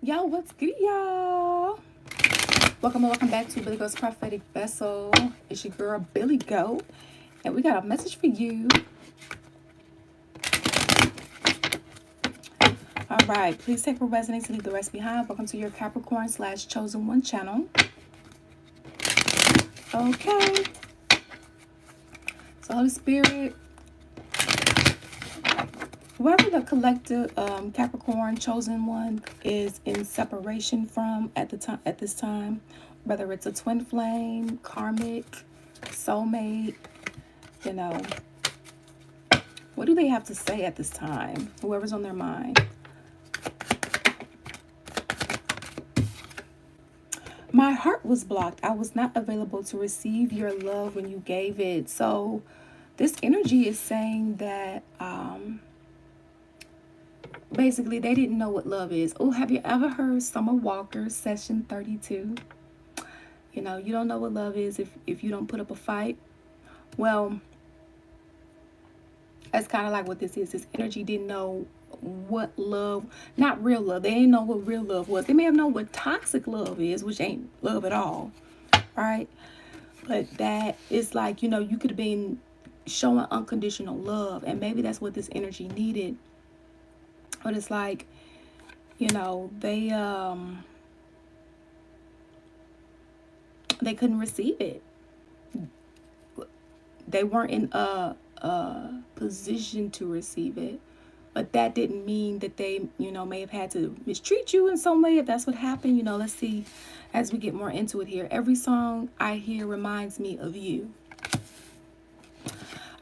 Yo, what's good, y'all? Welcome and welcome back to Billy Goat's Prophetic Vessel. It's your girl, Billy Goat, and we got a message for you. All right, please take what resonates and leave the rest behind. Welcome to your Capricorn / Chosen One channel. Okay. So, Holy Spirit, whoever the collective Capricorn Chosen One is in separation from at this time, whether it's a twin flame, karmic, soulmate, you know, what do they have to say at this time? Whoever's on their mind. My heart was blocked. I was not available to receive your love when you gave it. So this energy is saying that basically they didn't know what love is. Oh, have you ever heard Summer Walker's Session 32? You know, you don't know what love is if you don't put up a fight. Well, that's kind of like what this is. This energy didn't know what love, not real love. They didn't know what real love was. They may have known what toxic love is, which ain't love at all, right? But that is like, you know, you could have been showing unconditional love, and maybe that's what this energy needed. But it's like, you know, they couldn't receive it. They weren't in a position to receive it. But that didn't mean that they, you know, may have had to mistreat you in some way. If that's what happened, you know, let's see as we get more into it here. Every song I hear reminds me of you.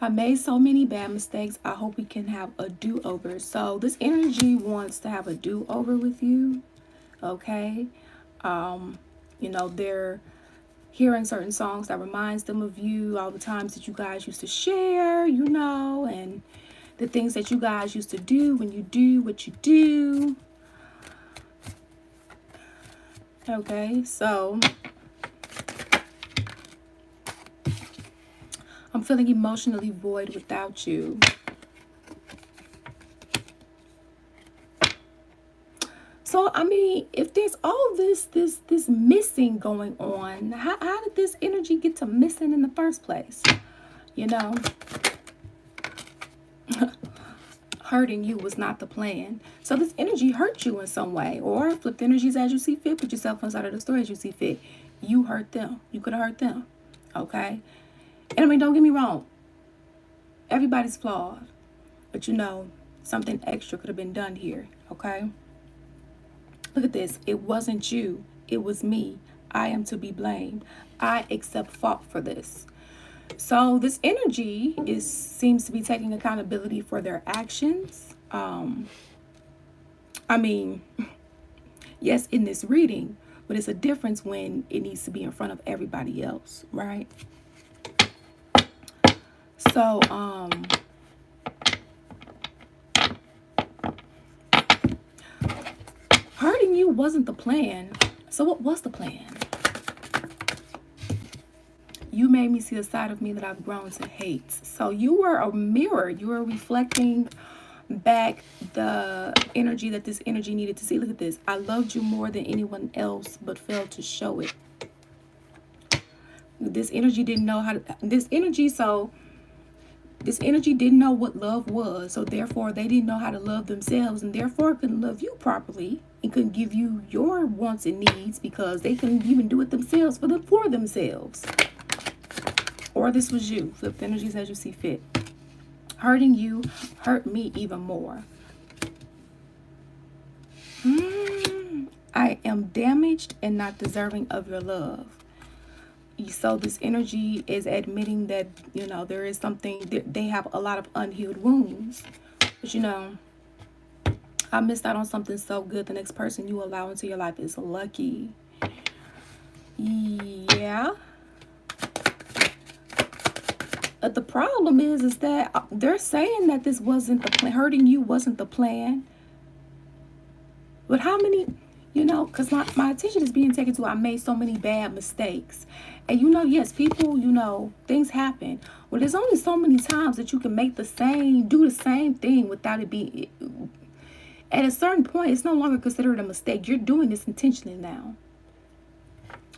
I made so many bad mistakes. I hope we can have a do-over. So this energy wants to have a do-over with you. Okay. You know, they're hearing certain songs that reminds them of you, all the times that you guys used to share, you know, and the things that you guys used to do when you do what you do. Okay, so I'm feeling emotionally void without you. So, I mean, if there's all this missing going on, how did this energy get to missing in the first place? You know? Hurting you was not the plan. So this energy hurt you in some way. Or flip the energies as you see fit. Put yourself inside of the story as you see fit. You hurt them. You could have hurt them. Okay? And I mean, don't get me wrong. Everybody's flawed. But you know, something extra could have been done here. Okay? Look at this. It wasn't you. It was me. I am to be blamed. I accept fault for this. So this energy seems to be taking accountability for their actions. I mean, yes, in this reading, but it's a difference when it needs to be in front of everybody else, right? So, hurting you wasn't the plan. So what was the plan? You made me see a side of me that I've grown to hate. So you were a mirror. You were reflecting back the energy that this energy needed to see. Look at this. I loved you more than anyone else, but failed to show it. This energy didn't know how to, this energy didn't know what love was. So therefore, they didn't know how to love themselves, and therefore couldn't love you properly and couldn't give you your wants and needs because they couldn't even do it themselves for themselves. Or this was you. Flip the energies as you see fit. Hurting you hurt me even more. I am damaged and not deserving of your love. So this energy is admitting that, you know, there is something, they have a lot of unhealed wounds. But, you know, I missed out on something so good. The next person you allow into your life is lucky. Yeah. The problem is that they're saying that this wasn't the plan. Hurting you wasn't the plan. But how many, you know, because my attention is being taken to, I made so many bad mistakes. And, you know, yes, people, you know, things happen. Well, there's only so many times that you can do the same thing without it being, At a certain point, it's no longer considered a mistake. You're doing this intentionally now.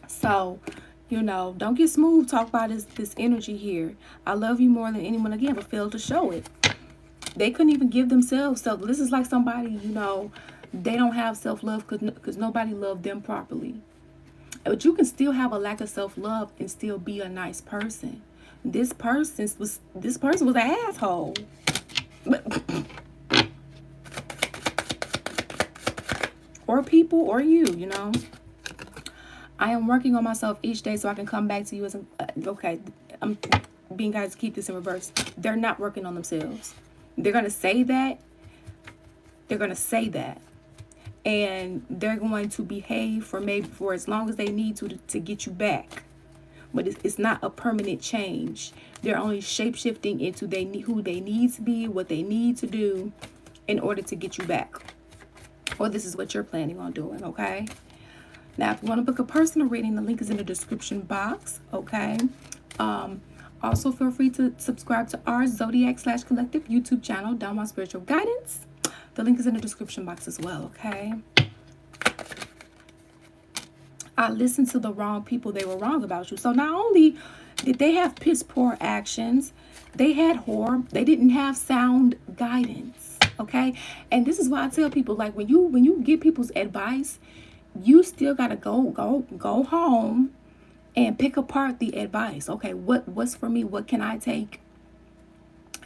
So, you know, don't get smooth talk about this energy here. I love you more than anyone again, but fail to show it. They couldn't even give themselves self. This is like somebody, you know, they don't have self-love because nobody loved them properly. But you can still have a lack of self-love and still be a nice person. This person was an asshole. Or people, or you know. I am working on myself each day so I can come back to you as okay, I'm being guys, keep this in reverse. They're not working on themselves. They're going to say that. They're going to say that. And they're going to behave for as long as they need to get you back. But it's not a permanent change. They're only shape-shifting into who they need to be, what they need to do in order to get you back. Or this is what you're planning on doing, okay? Now, if you want to book a personal reading, the link is in the description box, okay? Also, feel free to subscribe to our Zodiac/Collective YouTube channel, Downward Spiritual Guidance. The link is in the description box as well, okay? I listened to the wrong people. They were wrong about you. So not only did they have piss poor actions, they had they didn't have sound guidance, okay? And this is why I tell people, like, when you get people's advice, you still gotta go home and pick apart the advice. Okay, what's for me? What can I take?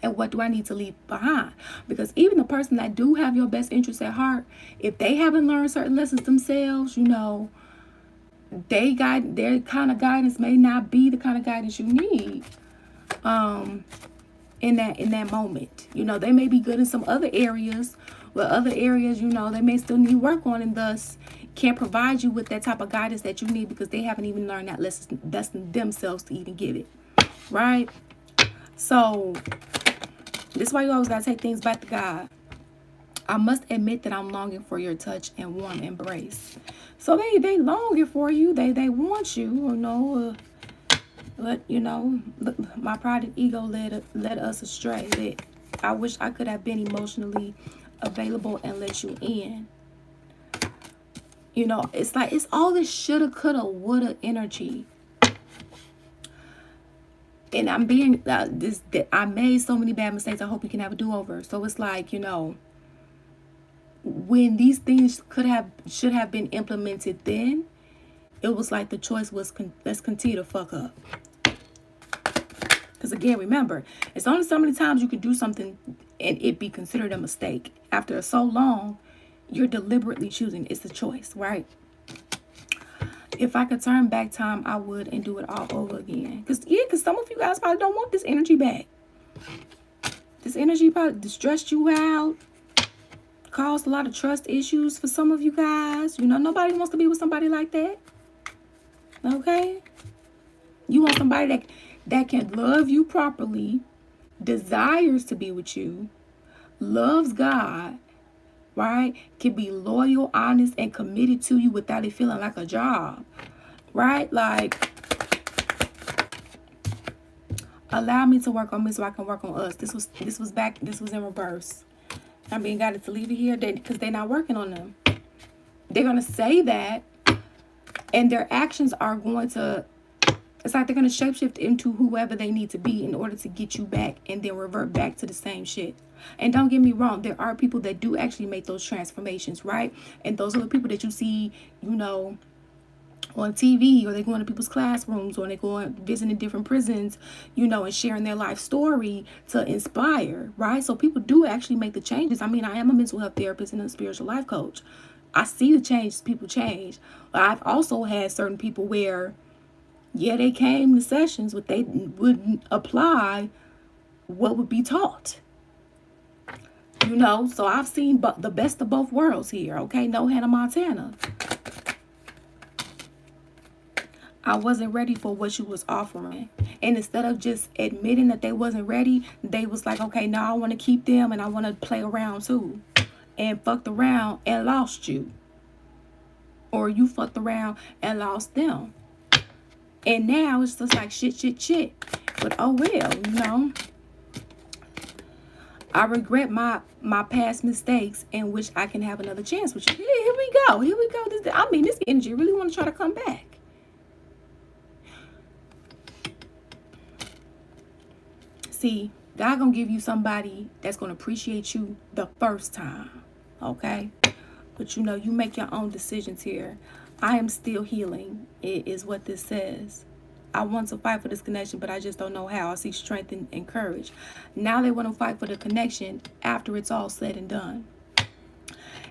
And what do I need to leave behind? Because even the person that do have your best interest at heart, if they haven't learned certain lessons themselves, you know, their kind of guidance may not be the kind of guidance you need in that moment. You know, they may be good in some other areas, but other areas, you know, they may still need work on, and thus can't provide you with that type of guidance that you need because they haven't even learned that lesson themselves to even give it, right? So this is why you always gotta take things back to God. I must admit that I'm longing for your touch and warm embrace. So they longing for you. They want you, you know. But you know, my pride and ego led us astray. I wish I could have been emotionally available and let you in. You know, it's like it's all this shoulda, coulda, woulda energy. And I'm being I made so many bad mistakes. I hope you can have a do-over. So it's like, you know, when these things should have been implemented then, it was like the choice was let's continue to fuck up. Because again, remember, it's only so many times you can do something and it be considered a mistake. After so long, you're deliberately choosing. It's a choice, right? If I could turn back time, I would, and do it all over again. Because some of you guys probably don't want this energy back. This energy probably stressed you out, caused a lot of trust issues for some of you guys. You know, nobody wants to be with somebody like that. Okay? You want somebody that can love you properly, desires to be with you, loves God, right? Can be loyal, honest, and committed to you without it feeling like a job, right? Like, allow me to work on me so I can work on us. This was in reverse. I'm being guided to leave it here because they're not working on them. They're going to say that, and their actions are going to, it's like they're going to shapeshift into whoever they need to be in order to get you back and then revert back to the same shit. And don't get me wrong, there are people that do actually make those transformations, right? And those are the people that you see, you know, on TV, or they go into people's classrooms, or they go and visiting different prisons, you know, and sharing their life story to inspire, right? So people do actually make the changes. I mean, I am a mental health therapist and a spiritual life coach. I see the changes people change. But I've also had certain people where, yeah, they came to sessions, but they wouldn't apply what would be taught. You know, so I've seen the best of both worlds here, okay? No Hannah Montana. I wasn't ready for what you was offering. And instead of just admitting that they wasn't ready, they was like, okay, now I want to keep them and I want to play around too. And fucked around and lost you. Or you fucked around and lost them. And now it's just like shit. But oh well, you know. I regret my past mistakes and wish I can have another chance with you. Here we go. Here we go. This energy really want to try to come back. See, God gonna give you somebody that's gonna appreciate you the first time. Okay? But you know, you make your own decisions here. I am still healing, it is what this says. I want to fight for this connection, but I just don't know how. I see strength and courage. Now they want to fight for the connection after it's all said and done.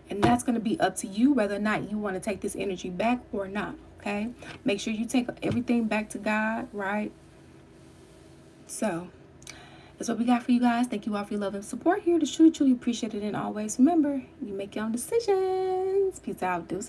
And that's going to be up to you whether or not you want to take this energy back or not. Okay? Make sure you take everything back to God, right? So, that's what we got for you guys. Thank you all for your love and support here. To truly, truly appreciate it. And always remember, you make your own decisions. Peace out, deuce.